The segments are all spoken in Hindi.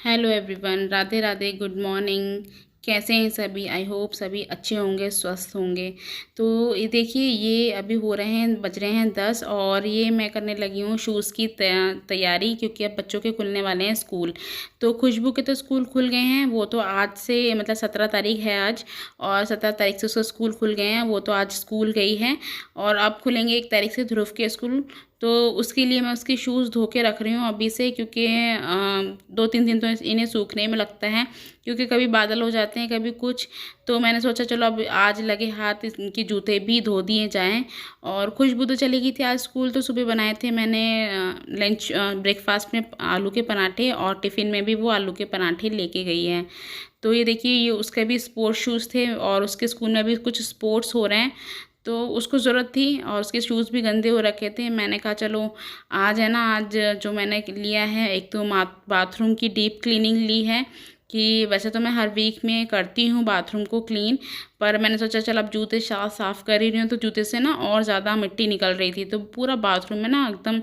Hello everyone, Radhe Radhe, good morning. कैसे हैं सभी? आई होप सभी अच्छे होंगे, स्वस्थ होंगे। तो ये देखिए, ये अभी हो रहे हैं, बज रहे हैं 10 और ये मैं करने लगी हूँ शूज़ की तैयारी, क्योंकि अब बच्चों के खुलने वाले हैं स्कूल। तो खुशबू के तो स्कूल खुल गए हैं, वो तो आज से मतलब 17 तारीख है आज, और 17 तारीख से उसका स्कूल खुल गए हैं, वो तो आज स्कूल गई है। और अब खुलेंगे 1 तारीख से ध्रुव के स्कूल। तो उसके लिए मैं उसके शूज़ धो के रख रही हूँ अभी से, क्योंकि 2-3 दिन तो इन्हें सूखने में लगता है, क्योंकि कभी बादल हो जाते हैं कभी कुछ। तो मैंने सोचा चलो अब आज लगे हाथ इनके जूते भी धो दिए जाएं। और खुशबू तो चली गई थी आज स्कूल, तो सुबह बनाए थे मैंने लंच ब्रेकफास्ट में आलू के पराठे, और टिफ़िन में भी वो आलू के पराठे लेके गई है। तो ये देखिए, ये उसके भी स्पोर्ट्स शूज़ थे और उसके स्कूल में भी कुछ स्पोर्ट्स हो रहे हैं, तो उसको ज़रूरत थी और उसके शूज़ भी गंदे हो रखे थे। मैंने कहा चलो आज है ना, आज जो मैंने लिया है, एक तो बाथरूम की डीप क्लीनिंग ली है। कि वैसे तो मैं हर वीक में करती हूँ बाथरूम को क्लीन, पर मैंने सोचा चल अब जूते साफ़ कर ही रही हूँ, तो जूते से ना और ज़्यादा मिट्टी निकल रही थी, तो पूरा बाथरूम में ना एकदम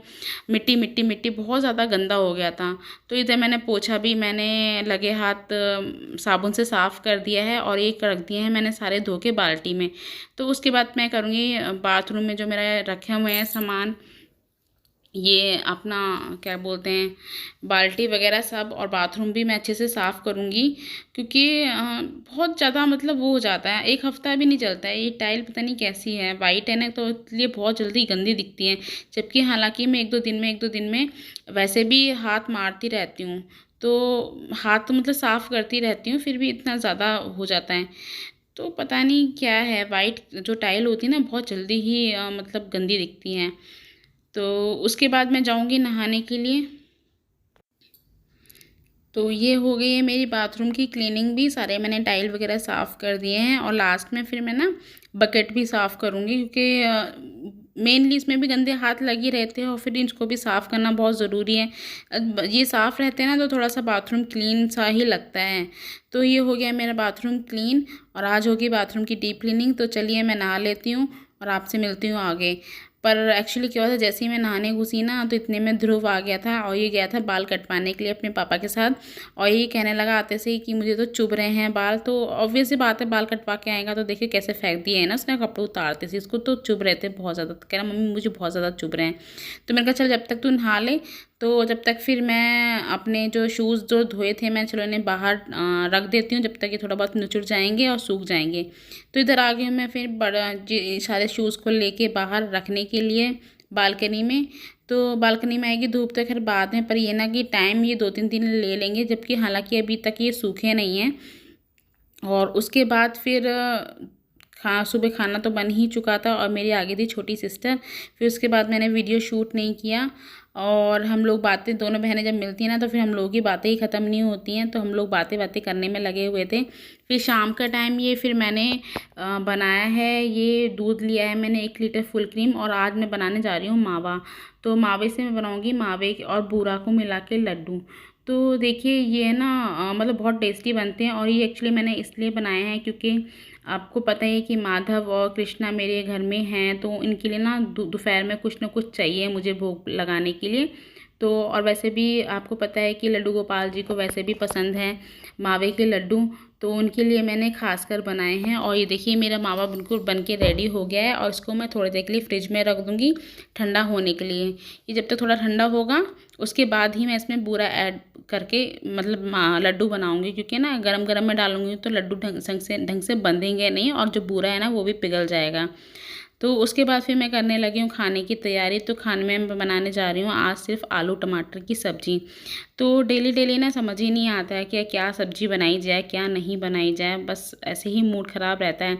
मिट्टी मिट्टी मिट्टी बहुत ज़्यादा गंदा हो गया था। तो इधर मैंने पोछा भी, मैंने लगे हाथ साबुन से साफ़ कर दिया है और एक रख दिए हैं मैंने सारे धो के बाल्टी में। तो उसके बाद मैं करूँगी बाथरूम में जो मेरा रखे हुए हैं सामान, ये अपना क्या बोलते हैं, बाल्टी वगैरह सब, और बाथरूम भी मैं अच्छे से साफ़ करूँगी, क्योंकि बहुत ज़्यादा मतलब वो हो जाता है, 1 हफ़्ता भी नहीं चलता है। ये टाइल पता नहीं कैसी है, वाइट है ना, तो इसलिए बहुत जल्दी गंदी दिखती है। जबकि हालांकि मैं 1-2 दिन में वैसे भी हाथ मारती रहती हूँ, तो हाथ तो मतलब साफ़ करती रहती हूँ, फिर भी इतना ज़्यादा हो जाता है। तो पता नहीं क्या है, वाइट जो टाइल होती है ना बहुत जल्दी ही मतलब गंदी दिखती हैं। तो उसके बाद मैं जाऊंगी नहाने के लिए। तो ये हो गई है मेरी बाथरूम की क्लीनिंग भी, सारे मैंने टाइल वगैरह साफ़ कर दिए हैं, और लास्ट में फिर मैं ना बकेट भी साफ़ करूँगी, क्योंकि मेनली इसमें भी गंदे हाथ लगे रहते हैं और फिर इनको भी साफ़ करना बहुत ज़रूरी है। ये साफ़ रहते हैं ना, तो थोड़ा सा बाथरूम क्लीन सा ही लगता है। तो ये हो गया मेरा बाथरूम क्लीन, और आज होगी बाथरूम की डीप क्लीनिंग। तो चलिए मैं नहा लेती हूँ और आपसे मिलती हूँ आगे। पर एक्चुअली क्या हुआ था, जैसे ही मैं नहाने घुसी ना, तो इतने में ध्रुव आ गया था, और ये गया था बाल कटवाने के लिए अपने पापा के साथ। और ये कहने लगा आते से ही कि मुझे तो चुभ रहे हैं बाल। तो ऑब्वियस सी बात है, बाल कटवा के आएगा तो देखिए कैसे फेंक दिए है ना उसने, कपड़े उतारते से इसको तो चुभ रहे थे बहुत ज़्यादा। तो कह रहा मम्मी मुझे बहुत ज़्यादा चुभ रहे हैं। तो मैंने कहा चल जब तक तू नहा ले, तो जब तक फिर मैं अपने जो शूज़ जो धोए थे मैं चलो इन्हें बाहर रख देती हूँ, जब तक ये थोड़ा बहुत निचुड़ जाएंगे और सूख जाएंगे। तो इधर आ गई हूँ मैं फिर सारे शूज़ को लेके बाहर रखने के लिए बालकनी में। तो बालकनी में आएगी धूप तो खैर बाद में, पर ये ना कि टाइम ये 2-3 दिन ले लेंगे, जबकि हालांकि अभी तक ये सूखे नहीं हैं। और उसके बाद फिर सुबह खाना तो बन ही चुका था और मेरी आ गई थी छोटी सिस्टर। फिर उसके बाद मैंने वीडियो शूट नहीं किया, और हम लोग बातें, दोनों बहनें जब मिलती हैं ना, तो फिर हम लोगों की बातें ही ख़त्म नहीं होती हैं, तो हम लोग बातें बातें करने में लगे हुए थे। फिर शाम का टाइम ये फिर मैंने बनाया है, ये दूध लिया है मैंने 1 लीटर फुल क्रीम, और आज मैं बनाने जा रही हूँ मावा। तो मावे से मैं बनाऊँगी मावे और बूरा को मिला के लड्डू। तो देखिए ये ना मतलब बहुत टेस्टी बनते हैं, और ये एक्चुअली मैंने इसलिए बनाए हैं क्योंकि आपको पता है कि माधव और कृष्णा मेरे घर में हैं, तो इनके लिए ना दोपहर में कुछ ना कुछ चाहिए मुझे भोग लगाने के लिए। तो और वैसे भी आपको पता है कि लड्डू गोपाल जी को वैसे भी पसंद है मावे के लड्डू, तो उनके लिए मैंने खास कर बनाए हैं। और ये देखिए मेरा मावा बिल्कुल बन के रेडी हो गया है, और इसको मैं थोड़ी देर के लिए फ्रिज में रख दूँगी ठंडा होने के लिए। ये जब तक थोड़ा ठंडा होगा उसके बाद ही मैं इसमें बूरा ऐड करके मतलब लड्डू बनाऊंगी, क्योंकि ना गरम गरम में डालूंगी तो लड्डू ढंग से बंधेंगे नहीं, और जो बूरा है ना वो भी पिघल जाएगा। तो उसके बाद फिर मैं करने लगी हूँ खाने की तैयारी। तो खाने में मैं बनाने जा रही हूँ आज सिर्फ आलू टमाटर की सब्ज़ी। तो डेली डेली ना समझ ही नहीं आता है कि क्या सब्ज़ी बनाई जाए क्या नहीं बनाई जाए, बस ऐसे ही मूड ख़राब रहता है।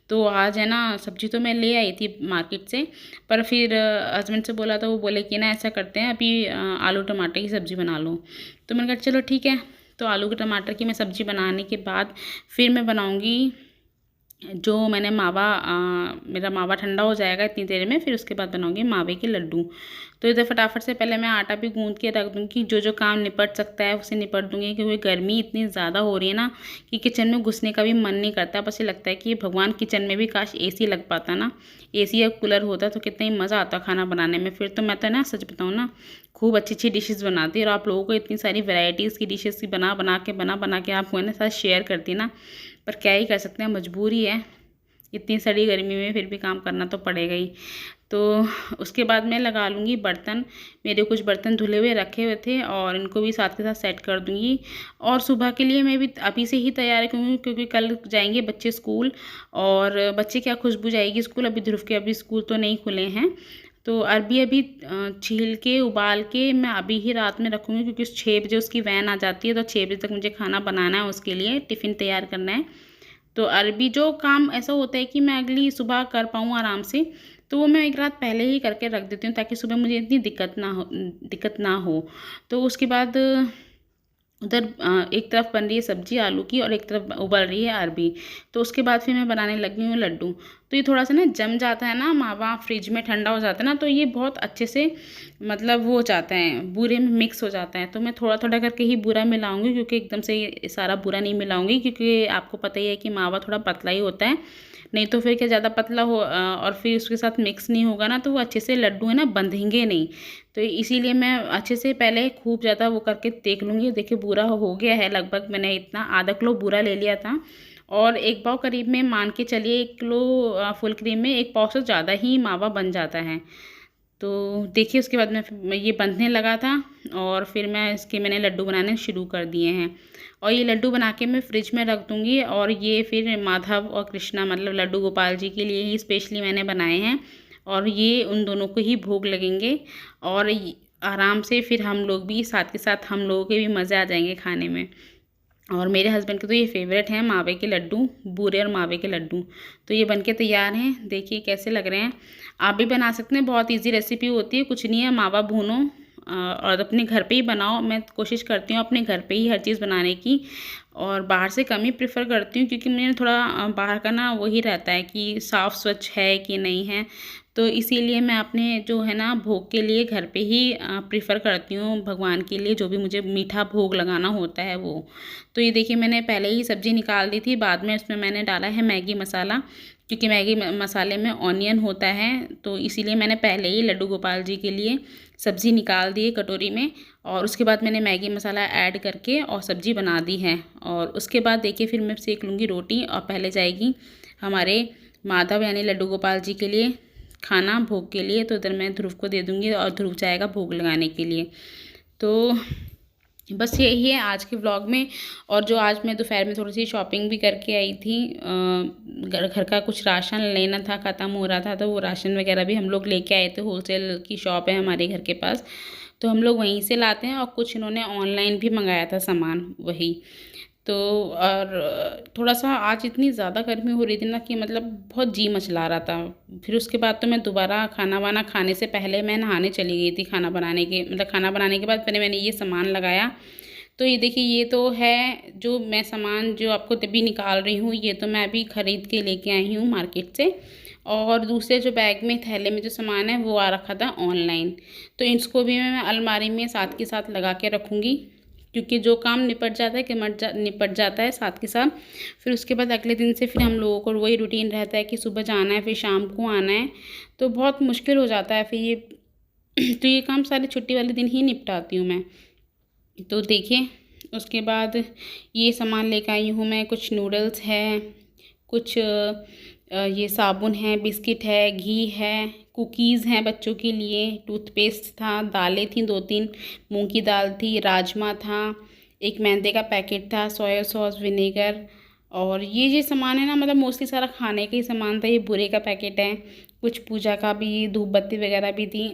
तो आज है ना, सब्ज़ी तो मैं ले आई थी मार्केट से, पर फिर हस्बैंड से बोला तो वो बोले कि ना ऐसा करते हैं अभी आलू टमाटर की सब्ज़ी बना लो। तो मैंने कहा चलो ठीक है। तो आलू के टमाटर की मैं सब्ज़ी बनाने के बाद फिर मैं बनाऊँगी जो मैंने मावा मेरा मावा ठंडा हो जाएगा इतनी देर में, फिर उसके बाद बनाऊंगी मावे के लड्डू। तो इधर फटाफट से पहले मैं आटा भी गूंद के रख दूँगी, जो जो काम निपट सकता है उसे निपट दूँगी, क्योंकि गर्मी इतनी ज़्यादा हो रही है ना कि किचन में घुसने का भी मन नहीं करता। बस ये लगता है कि भगवान किचन में भी काश एसी लग पाता ना, एसी या कूलर होता तो कितना ही मज़ा आता खाना बनाने में। फिर तो मैं तो ना सच बताऊँ ना, खूब अच्छी अच्छी डिशेज़ बनाती, और आप लोगों को इतनी सारी वैरायटीज़ की डिशेज़ की बना बना के आपको है ना साथ शेयर करती ना। पर क्या ही कर सकते हैं, मजबूरी है, इतनी सड़ी गर्मी में फिर भी काम करना तो पड़ेगा ही। तो उसके बाद मैं लगा लूँगी बर्तन। मेरे कुछ बर्तन धुले हुए रखे हुए थे और इनको भी साथ के साथ सेट कर दूँगी। और सुबह के लिए मैं भी अभी से ही तैयार करूँगी, क्योंकि कल जाएंगे बच्चे स्कूल, और बच्चे क्या खुशबू जाएगी स्कूल, अभी ध्रुव के अभी स्कूल तो नहीं खुले हैं। तो अरबी अभी छील के उबाल के मैं अभी ही रात में रखूँगी, क्योंकि 6 बजे उसकी वैन आ जाती है, तो 6 बजे तक मुझे खाना बनाना है, उसके लिए टिफ़िन तैयार करना है। तो अरबी जो काम ऐसा होता है कि मैं अगली सुबह कर पाऊँ आराम से, तो वो मैं एक रात पहले ही करके रख देती हूँ, ताकि सुबह मुझे इतनी दिक्कत ना हो। तो उसके बाद उधर एक तरफ बन रही है सब्जी आलू की, और एक तरफ उबल रही है अरबी। तो उसके बाद फिर मैं बनाने लगी हूँ लड्डू। तो ये थोड़ा सा ना जम जाता है ना, मावा फ्रिज में ठंडा हो जाता है ना, तो ये बहुत अच्छे से मतलब वो हो जाता है, बूरे में मिक्स हो जाता है। तो मैं थोड़ा थोड़ा करके ही बूरा मिलाऊंगी, क्योंकि एकदम से ये सारा बूरा नहीं मिलाऊंगी, क्योंकि आपको पता ही है कि मावा थोड़ा पतला ही होता है। नहीं तो फिर क्या ज़्यादा पतला हो और फिर उसके साथ मिक्स नहीं होगा ना, तो वो अच्छे से लड्डू है ना बंधेंगे नहीं। तो इसीलिए मैं अच्छे से पहले खूब ज़्यादा वो करके देख लूँगी। देखिए बूरा हो गया है लगभग, मैंने इतना आधा किलो बूरा ले लिया था, और एक पाव करीब में मान के चलिए 1 किलो फुल क्रीम में 1 पाव से ज़्यादा ही मावा बन जाता है। तो देखिए उसके बाद मैं ये बंधने लगा था, और फिर मैंने लड्डू बनाने शुरू कर दिए हैं। और ये लड्डू बना के मैं फ्रिज में रख दूँगी, और ये फिर माधव और कृष्णा मतलब लड्डू गोपाल जी के लिए ही स्पेशली मैंने बनाए हैं, और ये उन दोनों को ही भोग लगेंगे। और आराम से फिर हम लोग भी साथ के साथ, हम लोगों के भी मज़े आ जाएंगे खाने में। और मेरे हस्बैंड के तो ये फेवरेट हैं मावे के लड्डू, बूरे और मावे के लड्डू। तो ये बनके तैयार हैं, देखिए कैसे लग रहे हैं। आप भी बना सकते हैं, बहुत इजी रेसिपी होती है, कुछ नहीं है, मावा भूनो और अपने घर पे ही बनाओ। मैं कोशिश करती हूँ अपने घर पे ही हर चीज़ बनाने की, और बाहर से कम ही प्रेफर करती हूँ, क्योंकि मुझे थोड़ा बाहर का ना वही रहता है कि साफ़ स्वच्छ है कि नहीं है। तो इसीलिए मैं अपने जो है ना भोग के लिए घर पे ही प्रेफर करती हूँ, भगवान के लिए जो भी मुझे मीठा भोग लगाना होता है वो। तो ये देखिए मैंने पहले ही सब्ज़ी निकाल दी थी, बाद में उसमें मैंने डाला है मैगी मसाला, क्योंकि मैगी मसाले में ऑनियन होता है, तो इसीलिए मैंने पहले ही लड्डू गोपाल जी के लिए सब्ज़ी निकाल दी है कटोरी में, और उसके बाद मैंने मैगी मसाला ऐड करके और सब्ज़ी बना दी है। और उसके बाद देखिए फिर मैं सेक लूँगी रोटी, और पहले जाएगी हमारे माधव यानी लड्डू गोपाल जी के लिए खाना भोग के लिए, तो इधर मैं ध्रुव को दे दूँगी, और ध्रुव जाएगा भोग लगाने के लिए। तो बस यही है आज के व्लॉग में। और जो आज मैं दोपहर में थोड़ी सी शॉपिंग भी करके आई थी, घर का कुछ राशन लेना था, ख़त्म हो रहा था, तो वो राशन वगैरह भी हम लोग लेके आए थे। होलसेल की शॉप है हमारे घर के पास, तो हम लोग वहीं से लाते हैं, और कुछ इन्होंने ऑनलाइन भी मंगाया था सामान वही। तो और थोड़ा सा आज इतनी ज़्यादा गर्मी हो रही थी ना कि मतलब बहुत जी मचला रहा था। फिर उसके बाद तो मैं दोबारा खाना वाना खाने से पहले मैं नहाने चली गई थी, खाना बनाने के बाद पहले मैंने ये सामान लगाया। तो ये देखिए ये तो है जो मैं सामान जो आपको तभी निकाल रही हूँ, ये तो मैं अभी ख़रीद के लेके आई हूँ मार्केट से। और दूसरे जो बैग में थैले में जो सामान है वो आ रखा था ऑनलाइन, तो इसको भी मैं अलमारी में साथ के साथ लगा के रखूँगी, क्योंकि जो काम निपट जाता है निपट जाता है साथ के साथ। फिर उसके बाद अगले दिन से फिर हम लोगों को वही रूटीन रहता है कि सुबह जाना है फिर शाम को आना है, तो बहुत मुश्किल हो जाता है फिर ये तो ये काम सारे छुट्टी वाले दिन ही निपटाती हूँ मैं। तो देखिए उसके बाद ये सामान लेकर आई हूँ मैं, कुछ नूडल्स है, कुछ ये साबुन है, बिस्किट है, घी है, कुकीज़ हैं बच्चों के लिए, टूथपेस्ट था, दालें थी 2-3, मूंग की दाल थी, राजमा था, एक मैदे का पैकेट था, सोया सॉस, विनेगर। और ये सामान है ना मतलब मोस्टली सारा खाने का ही सामान था। ये बूरे का पैकेट है, कुछ पूजा का भी, धूप बत्ती वगैरह भी थी।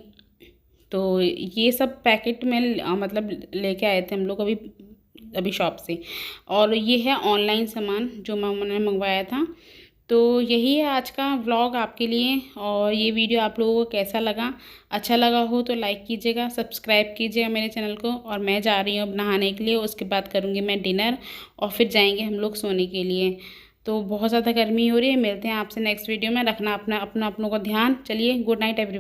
तो ये सब पैकेट में मतलब लेके आए थे हम लोग अभी शॉप से। और ये है ऑनलाइन सामान जो मैंने मंगवाया था। तो यही है आज का व्लॉग आपके लिए। और ये वीडियो आप लोगों को कैसा लगा, अच्छा लगा हो तो लाइक कीजिएगा, सब्सक्राइब कीजिएगा मेरे चैनल को। और मैं जा रही हूँ अब नहाने के लिए, उसके बाद करूँगी मैं डिनर, और फिर जाएंगे हम लोग सोने के लिए। तो बहुत ज़्यादा गर्मी हो रही है। मिलते हैं आपसे नेक्स्ट वीडियो में। रखना अपना अपनों का ध्यान। चलिए, गुड नाइट एवरी।